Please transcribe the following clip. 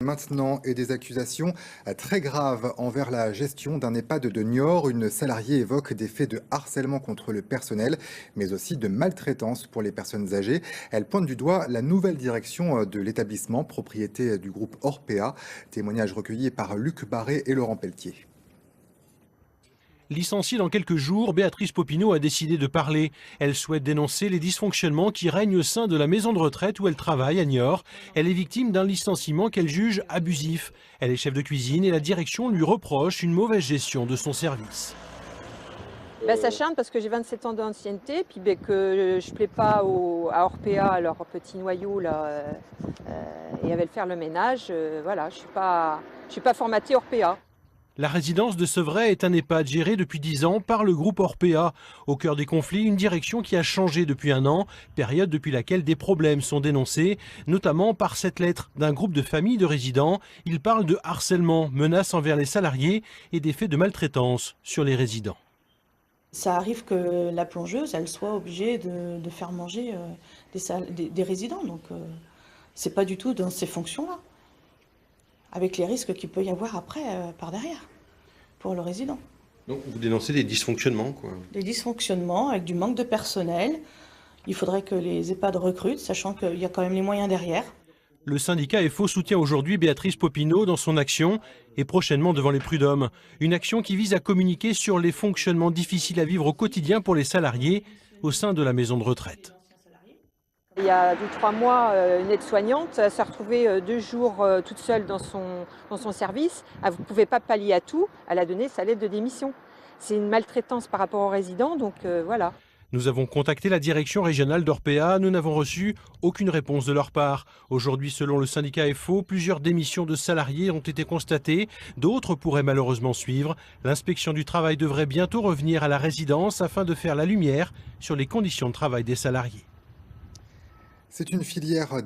Maintenant, et des accusations très graves envers la gestion d'un EHPAD de Niort. Une salariée évoque des faits de harcèlement contre le personnel, mais aussi de maltraitance pour les personnes âgées. Elle pointe du doigt la nouvelle direction de l'établissement, propriété du groupe Orpea. Témoignage recueilli par Luc Barré et Laurent Pelletier. Licenciée dans quelques jours, Béatrice Popinot a décidé de parler. Elle souhaite dénoncer les dysfonctionnements qui règnent au sein de la maison de retraite où elle travaille à Niort. Elle est victime d'un licenciement qu'elle juge abusif. Elle est chef de cuisine et la direction lui reproche une mauvaise gestion de son service. Ça charme parce que j'ai 27 ans d'ancienneté, puis que je ne plais pas à Orpea, à leur petit noyau, là, et elles veulent faire le ménage. Voilà, je suis pas formatée Orpea. La résidence de Sevray est un EHPAD géré depuis 10 ans par le groupe Orpea. Au cœur des conflits, une direction qui a changé depuis un an, période depuis laquelle des problèmes sont dénoncés, notamment par cette lettre d'un groupe de familles de résidents. Il parle de harcèlement, menaces envers les salariés et des faits de maltraitance sur les résidents. Ça arrive que la plongeuse, elle soit obligée de faire manger des résidents. Donc, c'est pas du tout dans ces fonctions-là. Avec les risques qu'il peut y avoir après, par derrière, pour le résident. Donc vous dénoncez des dysfonctionnements, quoi. Des dysfonctionnements avec du manque de personnel. Il faudrait que les EHPAD recrutent, sachant qu'il y a quand même les moyens derrière. Le syndicat FO soutient aujourd'hui Béatrice Popinot dans son action et prochainement devant les prud'hommes. Une action qui vise à communiquer sur les fonctionnements difficiles à vivre au quotidien pour les salariés au sein de la maison de retraite. Il y a 2-3 mois, une aide-soignante s'est retrouvée 2 jours toute seule dans son service. Elle ne pouvait pas pallier à tout. Elle a donné sa lettre de démission. C'est une maltraitance par rapport aux résidents, donc voilà. Nous avons contacté la direction régionale d'Orpea. Nous n'avons reçu aucune réponse de leur part. Aujourd'hui, selon le syndicat FO, plusieurs démissions de salariés ont été constatées. D'autres pourraient malheureusement suivre. L'inspection du travail devrait bientôt revenir à la résidence afin de faire la lumière sur les conditions de travail des salariés. C'est une filière